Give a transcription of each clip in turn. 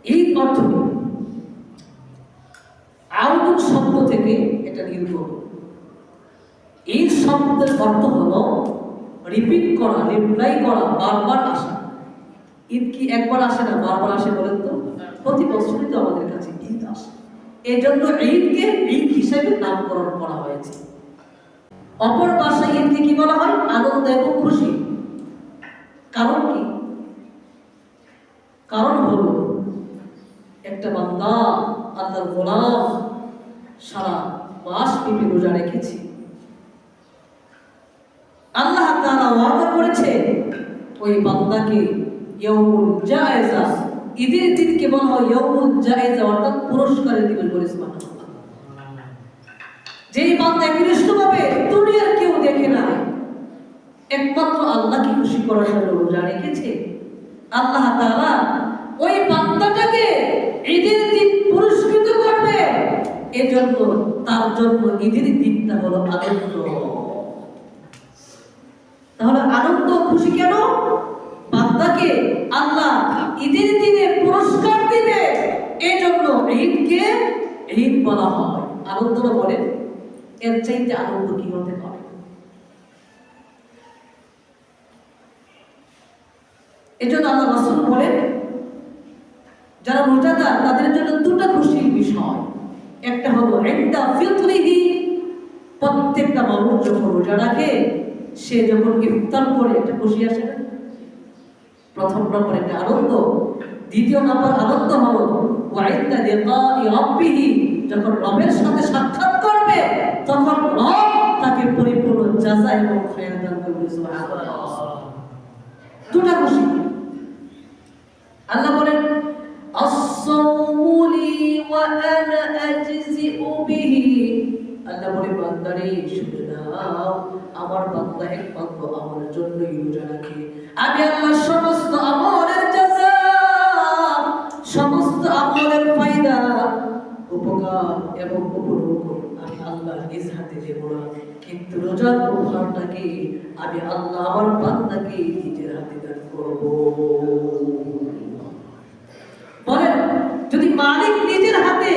ঈদ অর্থ কি? আউদ শব্দ থেকে এটা নির্গত। ঈদ শব্দের অর্থ হলো রিপিট করা, রিপ্লাই করা, বারবার আসা। ঈদ কি একবার আসে না, বারবার আসে বলেন তো? প্রতি বছরই তো আমাদের কাছে ঈদ আসে। এই জন্য ঈদকে ঈদ হিসেবে নামকরণ করা হয়েছে। অপর ভাষায় ঈদকে কি বলা হয়? আনন্দ এবং খুশি। কারণ কি? কারণ হলো একটা বান্দা, আল্লাহর গোলাম, সারা মাস ব্যাপী রোজা রেখেছি। আল্লাহ তাআলা ওয়াদা করেছে ওই বান্দাকে ইয়াউমুল জায়েজা, ঈদের দিনকে বলা হয় ইয়াউমুল জায়েজা, অর্থাৎ পুরস্কারের দিবস বলে। সুবহানাল্লাহ। যেই বান্দা কৃষ্ণভাবে দুনিয়ার কেউ দেখে না, একমাত্র আল্লাহকে খুশি করার জন্য রোজা রেখেছে, আল্লাহ তাআলা ওই বান্দাটাকে ঈদের দিন পুরস্কৃত করবে। এজন্য তার জন্য ঈদের দিনটা হলো আনন্দ। তাহলে আনন্দ খুশি কেন? বান্দাকে আল্লাহ ঈদের দিনে পুরস্কার দিবে, এজন্য ঈদকে ঈদ বলা হয়। আনন্দটা বলেন, এর চাইতে আনন্দ কি হতে পারে? এজন্য আল্লাহ রাসূল বলেন, যারা রোজাদার তাদের জন্য দুটো খুশির বিষয়। একটা হলো ইনদা ফিতরিহি, প্রত্যেকটা মানুষ যখন রোজা রাখে, সে যখন ইফতার করে একটা খুশি আসে না? প্রথম নম্বর একটা আনন্দ। দ্বিতীয় নম্বর আনন্দ হলো ওয়া ইনদা লিকাই রাব্বিহি, যখন রবের সাথে সাক্ষাৎ করবে তখন রব তাকে পরিপূর্ণ জাযা এবং খায়র দান করবে। সুবহানাল্লাহ। দুটো খুশি। আল্লাহ বলেন as-sawmu li wa ana ajzi'u bihi, আল্লাহ বলে বান্দারে শুনে নাও, আমার বান্দা একমাত্র আমার জন্যই রোজা রাখে। আমি আল্লাহ সমস্ত আমলের জাযা, সমস্ত আমলের ফায়দা, উপকার এবং উপভোগ আমি আল্লাহ নিজ হাতে দেব না, কিন্তু রোজার উপহারটাকে আমি আল্লাহ আমার বান্দাকে নিজের হাতে দান করব। বলেন, যদি মালিক নিজের হাতে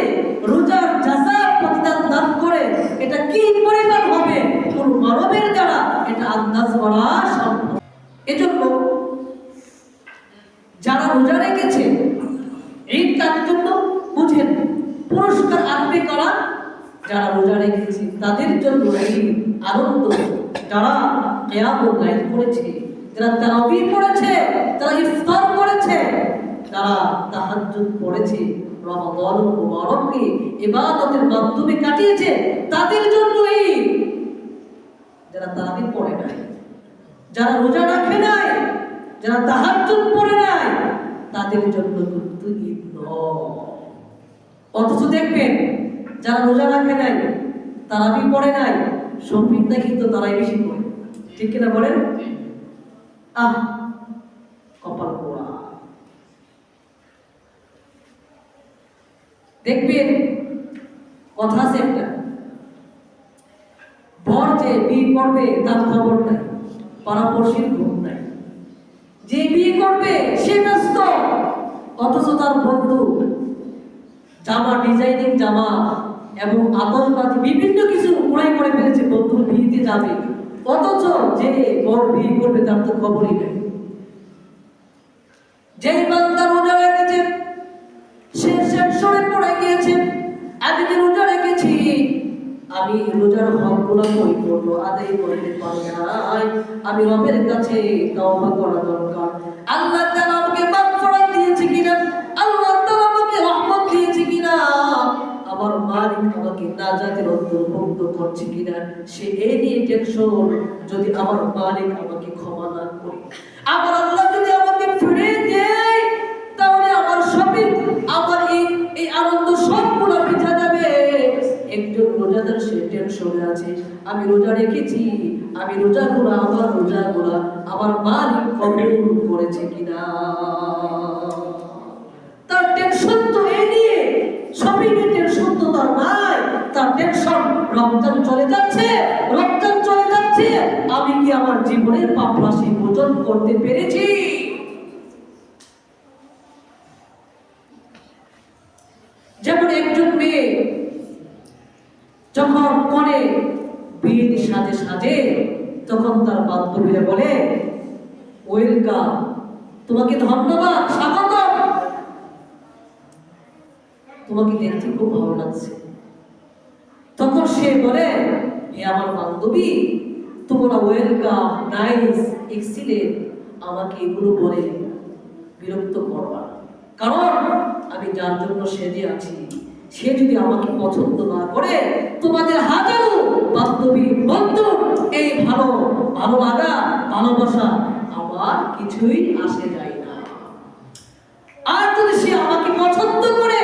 রোজার জাযা প্রতিদান দান করে, এটা কি পরিমাণ হবে কোন মানবের দ্বারা এটা আন্দাজ করা সম্ভব। এজন্য যারা রোজা রেখেছে ঈদ তার জন্য বুঝেন পুরস্কার আনবে করা। যারা রোজা রেখেছে তাদের জন্য ঈদ আনন্দ। যারা কিয়ামুল লাইল করেছে, যারা তারাবি পড়েছে, যারা ইফতার করেছে, যারা তাহাজ্জুদ পড়েছে, রমাদান মুবারককে ইবাদতের মাধ্যমে কাটিয়েছে, তাদের জন্য ঈদ। যারা তারাবি পড়ে নাই, যারা রোজা রাখে নাই, যারা তাহাজ্জুদ পড়ে নাই, তাদের জন্য কিন্তু ঈদ নয়। অথচ দেখবেন যারা রোজা রাখে নাই, তারাবি পড়ে নাই, সম্পৃক্তা কিন্তু তারাই বেশি পড়ে। ঠিক কিনা বলেন? কপাল পোড়া। দেখবেন কথা আছে একটা, বর যে বিয়ে করবে তার খবর নাই, পাড়াপড়শির ঘুম নাই। যে বিয়ে করবে সে ব্যস্ত, অথচ তার বন্ধু জামা, ডিজাইনিং জামা এবং আতশবাজি বিভিন্ন কিছু ক্রয় করে ফেলেছে, বন্ধুর বিয়েতে যাবে, অথচ যে বর বিয়ে করবে তার তো খবরই নেই। যেই বান্দা রোজা রেখেছে সে টেনশনে পড়ে গিয়েছে, আমি যে রোজা রেখেছি, আমি রোজার হকগুলো পরিপূর্ণ আদায় করতে পারি নাই, আমি রবের কাছে তওবা করা দরকার। আল্লাহ তাআলা আমাকে মাগফিরাত দিয়েছে কিনা, আল্লাহ তাআলা আমাকে রহমত দিয়েছে কিনা, আমার মালিক আমাকে নাজাতের অন্তর্ভুক্ত করছে কিনা, সে এই নিয়ে টেনশন। যদি আমার মালিক আমাকে ক্ষমা না করে, আমার আল্লাহ যদি আমাকে ফিরে দেয়, তাহলে আমার সবই, আমার এই আনন্দ সবগুলো মিঠা যাবে। একজন রোজাদার সে টেনশনে আছে, আমি রোজা রেখেছি, আমি রোজাগুলো, আমার রোজাগুলো আমার মালিক কবুল করেছে কিনা, তার টেনশন তো এই নিয়ে। সবই নিয়ে টেনশন তো তার নাই, তার টেনশন রমজান চলে যাচ্ছে, রমজান চলে যাচ্ছে, আমি কি আমার জীবনের পাপ রাশি মোচন করতে পেরেছি? যেমন একজন মেয়ে যখন কনে বিয়ের সাজে সাজে, তখন তার বান্ধবীরা বলে ওয়েলকাম, তোমাকে ধন্যবাদ, স্বাগত, তোমাকে দেখতে খুব ভালো লাগছে। তখন সে বলে, হে আমার বান্ধবী, তোমরা ওয়েলকাম, নাইস, এক্সিলেন্ট, আমাকে এগুলো বলে বিরক্ত করবা, কারণ আমি যার জন্য সেজে আছি সে যদি আমাকে পছন্দ না করে, তোমাদের হাজারো বান্ধবী বন্ধু এই ভালো লাগা ভালোবাসা আমার কিছুই আসে যায় না। আর যদি সে আমাকে পছন্দ করে,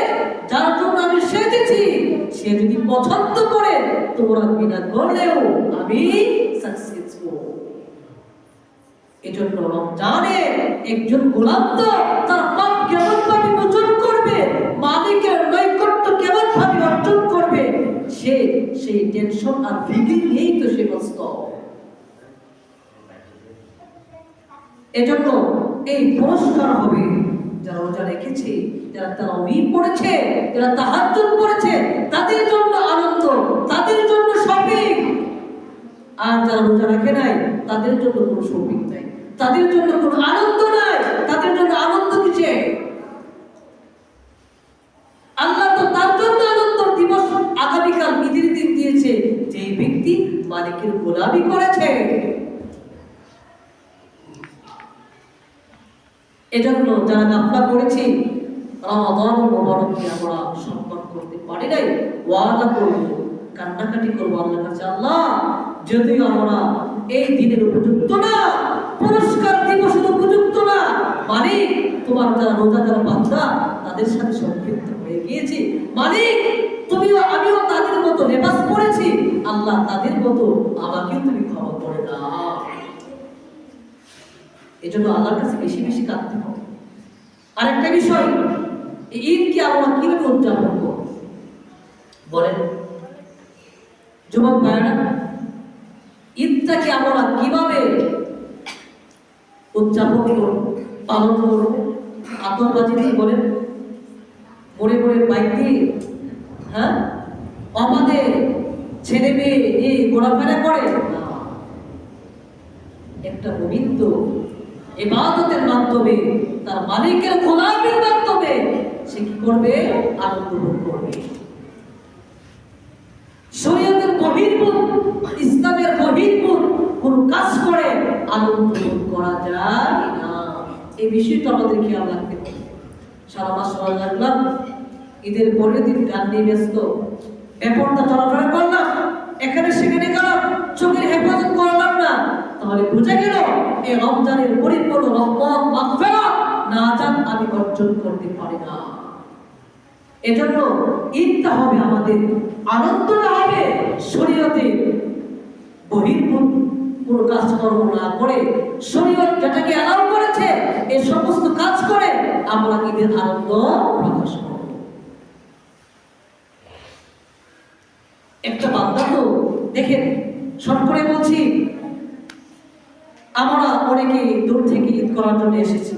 যার জন্য আমি সেজেছি, সে যদি পছন্দ করে, তোমরা বিনা করলেও আমি সাকসেসফুল। এজন্য রমজানে একজন গোলাম তো তার পাপ কেমন ভাবে মোচন করবে, মালিকের নৈকট্য কেমন ভাবে অর্জন করবে, সে সেই টেনশন আর ফিকির নিয়েই তো সে ব্যস্ত। এজন্য এই পুরস্কার হবে যারা রোজা রেখেছে, যারা তারাবীহ পড়েছে, যারা তাহাজ্জুদ পড়েছে, তাদের জন্য আনন্দ, তাদের জন্য শপিং। আর যারা রোজা রাখে নাই, তাদের জন্য কোনো শপিং নাই, তাদের জন্য কোনো আনন্দ নাই, তাদের জন্য আনন্দ কিসে? আল্লাহ তো তার জন্য আনন্দ দিবস আগামীকাল ঈদের দিন দিয়েছে, যে ব্যক্তি মালিকের গোলামি করেছে। এজন্য যারা গাফলা করেছি, রমাদান মুবারককে আমরা সম্মান করতে পারি নাই, ওয়াদা করব, কান্নাকাটি করবো আল্লাহর কাছে, আল্লাহ যদিও আমরা এই দিনের উপযুক্ত না, পুরস্কার দিবসের উপযুক্ত না, মালিক তোমার যারা রোজাদার বান্দা তাদের সাথে সম্পৃক্ত হয়ে গিয়েছি, মালিক তুমিও আমিও তাদের মতো লেবাস পরেছি, আল্লাহ তাদের মতো আমাকেও তুমি ক্ষমা করে দাও। এজন্য আল্লাহর কাছে বেশি বেশি কাঁদতে হবে। আরেকটা বিষয়, ঈদকে আমরা কিভাবে উদযাপন করব বলেন যুবক ভাইরা, ঈদটাকে আমরা কিভাবে উদযাপন করব, পালন করব? আতশবাজি দিয়ে বলেন, মরে মরে বাইক দিয়ে, হ্যাঁ, আমাদের ছেলে মেয়ে এই ঘোরাফেরা করে না, একটা পবিত্র ইবাদতের মাধ্যমে, তার মালিকের গোলামির মাধ্যমে সে কি করবে? আনন্দ ভোগ করবে। শরীয়তের বহির্ভূত, ইসলামের বহির্ভূত কোন কাজ করে আনন্দ ভোগ করা যায় না। এই বিষয়টা আমাদের খেয়াল রাখতে হবে। সারা মাস সময় লাগলাম, ঈদের পরের দিন গান নিয়ে ব্যস্ত, ব্যাপারটা চলাফেরা করলাম, এখানে সেখানে গেলাম, চোখের হেফাজত করলাম না, তাহলে বুঝে গেল এই রমজানের পরিপূর্ণ রহমত মাগফিরাত নাজাত আমি অর্জন করতে পারি না। এজন্য ঈদটা হবে আমাদের আনন্দটা হবে শরীয়তে বহির্ভূত কোনো কাজকর্ম না করে, শরীয়ত যেটাকে অ্যালাউ করেছে এই সমস্ত কাজ করে আমরা ঈদের আনন্দ প্রকাশ করব। একটা বান্দা তো দেখেন, শর্ট করে বলছি, আমরা অনেকে দূর থেকে ঈদ করার জন্য এসেছি,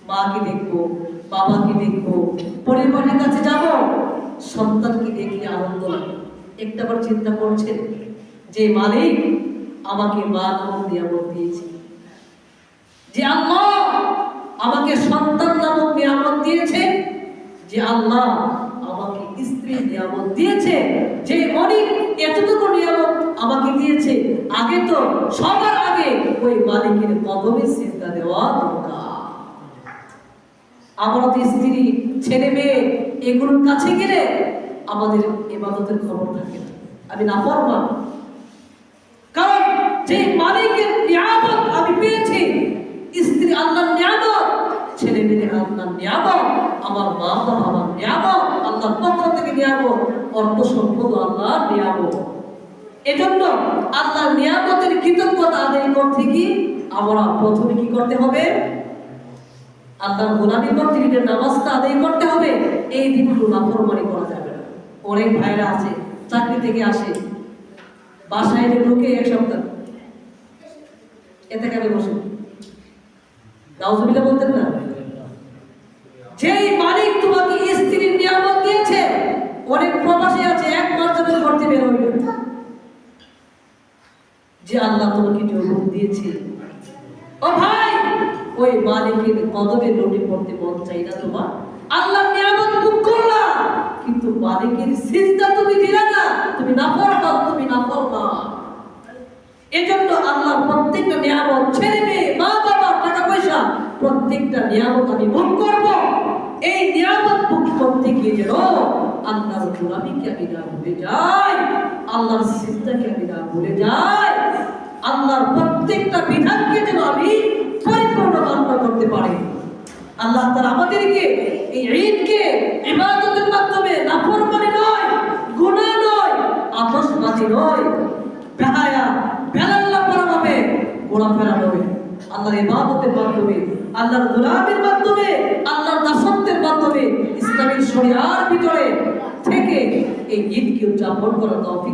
মাকে দেখবো, বাবাকে দেখবো, পরিবারের কাছে যাব, সন্তানকে দেখলে আনন্দ লাগে। একটাবার চিন্তা করছেন যে মালিক আমাকে মা নামক নিয়ামত দিয়েছে, যে আল্লাহ আমাকে সন্তান নামক নিয়ামত দিয়েছে, যে আল্লাহ আমাকে স্ত্রী নিয়ামত দিয়েছে, যে মালিক এতটুকু নিয়ামত আমাকে দিয়েছে, আগে তো সবার আগে ওই মালিকের কদমে সিজদা দেওয়া দরকার। আমরা তো স্ত্রী ছেলে মেয়ে এগুলোর কাছে গেলে আমাদের ইবাদতের খবর থাকে না, আমি নাফরমান। কারণ যে মালিকের নিয়ামত আমি পেয়েছি, স্ত্রী আল্লাহর নিয়ামত, ছেলে মেয়ে আল্লাহর নিয়ামত, আমার মা বাবা আমার নিয়ামত, আল্লাহর পক্ষ থেকে নিয়ামত, অর্থ সম্পদ আল্লাহর নিয়ামত। এজন্য আল্লাহর নিয়ামতের কৃতজ্ঞতা আদায় করতে গিয়ে আমরা প্রথমে কি করতে হবে? আল্লাহর গোলামি করতে গিয়ে নামাজটা আদায় করতে হবে। এই দিনগুলো নাফরমানি করা যাবে না। অনেক ভাইরা আছে চাকরি থেকে আসে, বাসায় ঢুকে এক সপ্তাহ এতে কেন বসে নাউজুবিল্লাহ বলতেন না? যেই মালিক তোমাকে স্ত্রীর নিয়ামত দিয়েছে, যে আল্লাহ তোমাকে যৌবন দিয়েছে। ও ভাই, ওই মালিকের কদমে লুটি পড়তে মন চাই না তোমার? আল্লাহ নিয়ামত ভোগ করলা, কিন্তু মালিকের সিজদা তুমি দিলা না, তুমি নাফরমান, তুমি নাফরমান। এজন্য আল্লাহর প্রত্যেকটা নিয়ামত, ছেলে মেয়ে, মা বাবা, টাকা পয়সা, প্রত্যেকটা নিয়ামত আমি ভোগ করব। এই নিয়ামত ভোগ করতে গিয়ে যেন আল্লাহর গোলামীকে আমি না ভুলে যাই, আল্লাহর সিজদাকে আমি না ভুলে যাই, আল্লাহর প্রত্যেকটা বিধানকে যেন আমি পরিপূর্ণ মান্য করতে পারি। আল্লাহ তাআলা আমাদেরকে এই ঈদকে ইবাদতের মাধ্যমে, নাফরমানি নয়, গুনাহ নয়, আতশবাজি নয়, বেহায়া বেলাল্লাহর ভাবে ঘোরাফেরা নয়, আল্লাহর ইবাদতের মাধ্যমে, আল্লাহর গোলামীর মাধ্যমে, আল্লাহর দাসত্বের মাধ্যমে ইসলামের শরিয়ার ভিতরে থেকে এই ঈদকে উদযাপন করার তৌফিক